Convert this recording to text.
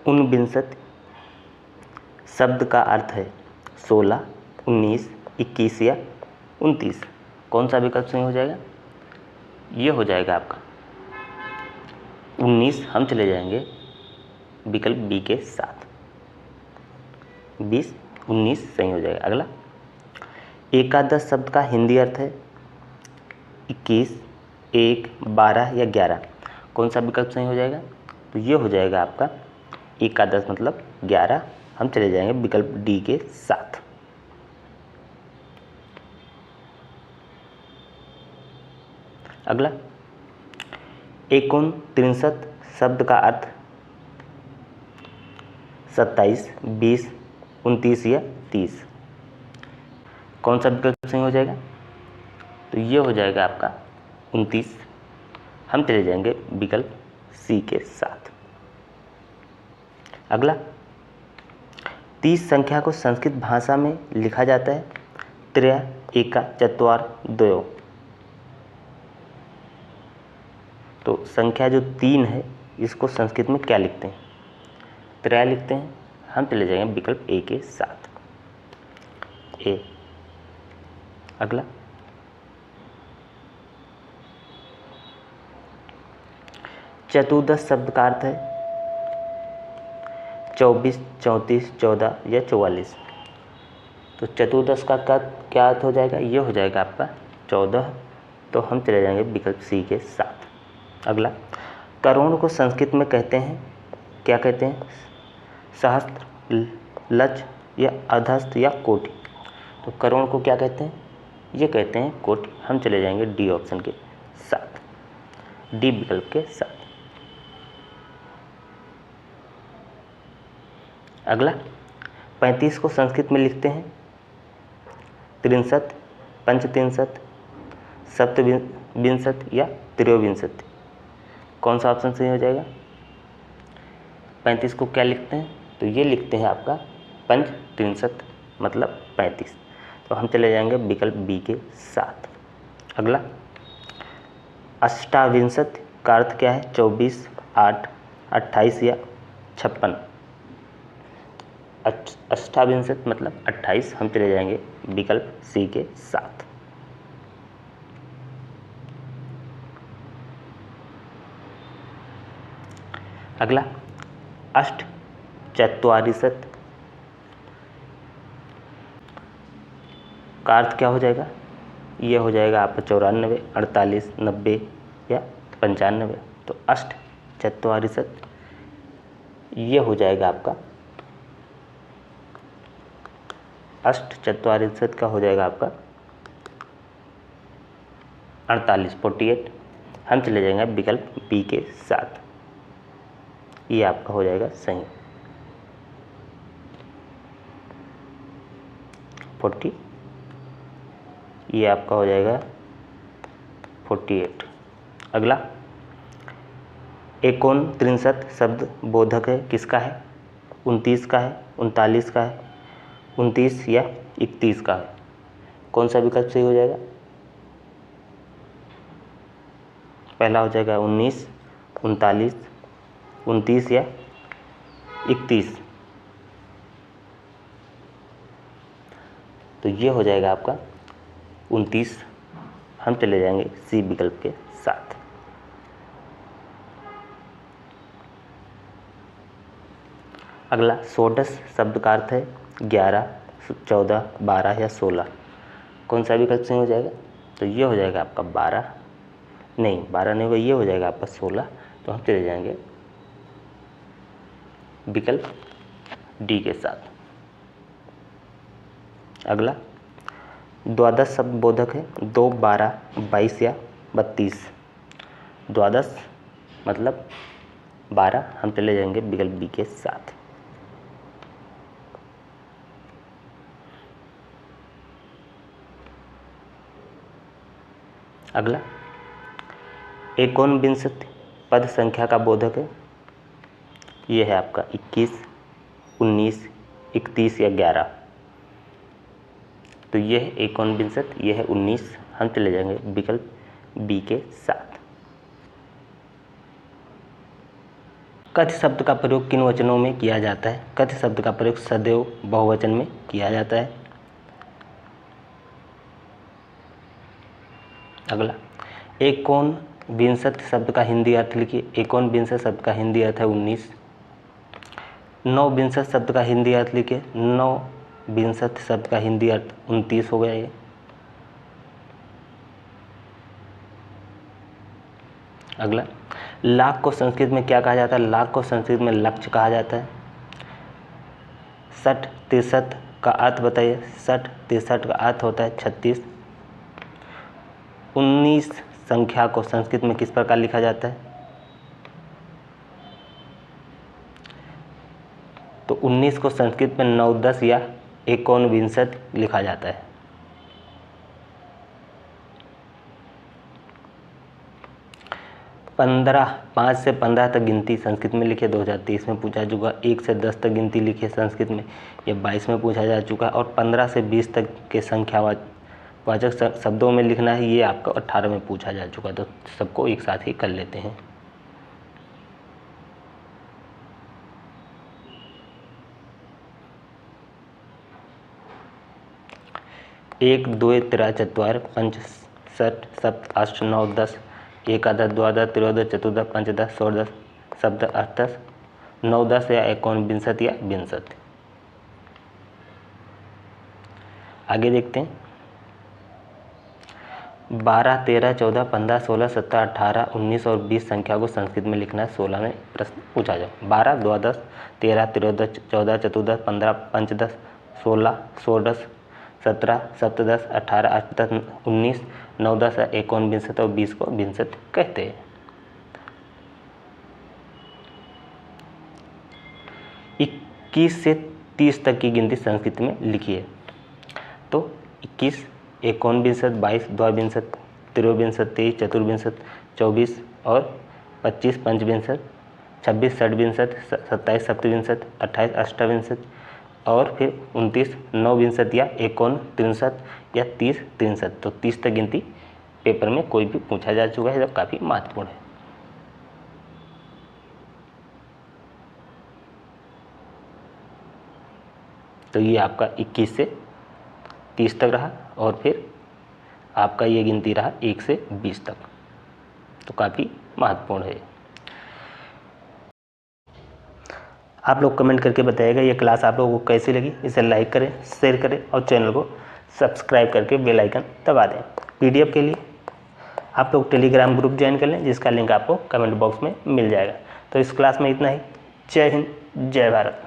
ऊनविंशति शब्द का अर्थ है 16, 19, 21 या 29। कौन सा विकल्प सही हो जाएगा? ये हो जाएगा आपका 19। हम चले जाएंगे विकल्प बी के साथ। 20, 19 सही हो जाएगा। अगला, एकादश शब्द का हिंदी अर्थ है 21, 1, 12 या 11। कौन सा विकल्प सही हो जाएगा? तो ये हो जाएगा आपका एकादश मतलब 11। हम चले जाएंगे विकल्प डी के साथ। अगला, एकोनत्रिंशत् शब्द का अर्थ 27, 20, 29 या 30। कौन सा विकल्प सही हो जाएगा? तो ये हो जाएगा आपका 29। हम चले जाएंगे विकल्प सी के साथ। अगला, 30 संख्या को संस्कृत भाषा में लिखा जाता है त्रय, एका, चत्वार, द्वयो। तो संख्या जो 3 है इसको संस्कृत में क्या लिखते हैं? त्रय लिखते हैं। हम चले जाएंगे विकल्प ए के साथ, ए। अगला, चतुर्दश शब्द का अर्थ है 24, 34, 14 या 44। तो चतुर्दश का क्या अर्थ हो जाएगा? ये हो जाएगा आपका 14। तो हम चले जाएंगे विकल्प सी के साथ। अगला, करोड़ को संस्कृत में कहते हैं, क्या कहते हैं? सहस्त्र, लक्ष या अधस्त्र या कोटि। तो करोड़ को क्या कहते हैं? ये कहते हैं कोटि। हम चले जाएंगे डी ऑप्शन के साथ, डी विकल्प के साथ। अगला, 35 को संस्कृत में लिखते हैं 63, पंचत्रिंशत्, सप्तविंशति या त्रयोविंशति। कौन सा ऑप्शन सही हो जाएगा? 35 को क्या लिखते हैं? तो ये लिखते हैं आपका पंचत्रिंशत् मतलब 35। तो हम चले जाएंगे विकल्प बी के साथ। अगला, अष्टाविंशति का अर्थ क्या है? 24, 8, 28 या 56। अष्टाविंशति मतलब 28। हम चले जाएंगे विकल्प सी के साथ। अगला, अष्टचत्वारिशत् का अर्थ क्या हो जाएगा? ये हो जाएगा आपका 94, 48, 90 या 95। तो अष्टचत्वारिशत् ये हो जाएगा आपका अष्टचत्वारिशत् का हो जाएगा आपका 48, 48। हम चले जाएंगे विकल्प बी के साथ। ये आपका हो जाएगा सही 40। ये आपका हो जाएगा 48। अगला, एकोनत्रिंशत् शब्द बोधक है, किसका है? 29 का है, 39 का है, 29 या 31 का है। कौन सा विकल्प सही हो जाएगा? पहला हो जाएगा 19, 39, 29 या 31। तो ये हो जाएगा आपका 29। हम चले जाएंगे सी विकल्प के साथ। अगला, षोडश शब्द का अर्थ है 11, 14, 12 या 16। कौन सा विकल्प सही हो जाएगा? तो ये हो जाएगा आपका 12 नहीं होगा, ये हो जाएगा आपका 16। तो हम चले जाएंगे विकल्प डी के साथ। अगला, द्वादश शब्द बोधक है 2, 12, 22 या 32। द्वादश मतलब 12। हम चले जाएंगे विकल्प बी के साथ। अगला, एकोनविंशति पद संख्या का बोधक है, ये है आपका 21, 19, 31 या 11। तो ये है एकोनविंशति, ये है 19। हम चले जाएंगे विकल्प बी के साथ। कथ्य शब्द का प्रयोग किन वचनों में किया जाता है? कथ्य शब्द का प्रयोग सदैव बहुवचन में किया जाता है। अगला, एकोनविंशति शब्द का हिंदी अर्थ लिखिए। एकोनविंशति शब्द का हिंदी अर्थ है 19। नवविंशति शब्द का हिंदी अर्थ लिखिए। नवविंशति शब्द का हिंदी अर्थ 29 हो गया ये। अगला, लाख को संस्कृत में क्या कहा जाता है? लाख को संस्कृत में लक्ष्य कहा जाता है। 60 63 का अर्थ बताइए। 60 63 का अर्थ होता है 36। 19 संख्या को संस्कृत में किस प्रकार लिखा जाता है? तो 19 को संस्कृत में 9 10 या एकोनविंशति लिखा जाता है। पंद्रह 5 से 15 तक गिनती संस्कृत में लिखे, 2023 में पूछा चुका। 1 से 10 तक गिनती लिखी संस्कृत में, ये 22 में पूछा जा चुका। और 15 से 20 तक के संख्यावाचक शब्दों में लिखना है, ये आपका 18 में पूछा जा चुका। तो सबको एक साथ ही कर लेते हैं। एक 2 3 4 5 6 7 8 9 10 एकादश द्वादश त्रयोदश चतुर्दश पंचदश षोडश सप्तदश अष्टदश नवदश या एकोनविंशति या विंशति। आगे देखते हैं। 12 13 14 15 16 17 18 19 और 20 संख्या को संस्कृत में लिखना है। 16 में प्रश्न पूछा जाए। 12 द्वादश 13 त्रयोदश 14 चतुर्दश 15 पंचदश 16 षोडश 17 सप्तदश 18 अष्टदश 19 9 10 एकोनविंशति और 20 को विंशति कहते हैं। 21 से 30 तक की गिनती संस्कृत में लिखिए। तो 21 एकोनविंशति 22 द्वाविंशति त्रयोविंशति 23 चतुर्विंशति 24 और 25 पंचविंशति 26 षड्विंशति 27 सप्तविंशति 28 अष्टाविंशति और फिर 29 नवविंशति या एकोनत्रिंशति या 30 63। तो 30 तक गिनती पेपर में कोई भी पूछा जा चुका है, तो काफ़ी महत्वपूर्ण है। तो ये आपका 21 से 30 तक रहा और फिर आपका ये गिनती रहा 1 से 20 तक, तो काफ़ी महत्वपूर्ण है। आप लोग कमेंट करके बताइएगा ये क्लास आप लोगों को कैसी लगी। इसे लाइक करें, शेयर करें और चैनल को सब्सक्राइब करके बेल आइकन दबा दें। पीडीएफ के लिए आप लोग टेलीग्राम ग्रुप ज्वाइन कर लें, जिसका लिंक आपको कमेंट बॉक्स में मिल जाएगा। तो इस क्लास में इतना ही। जय हिंद, जय भारत।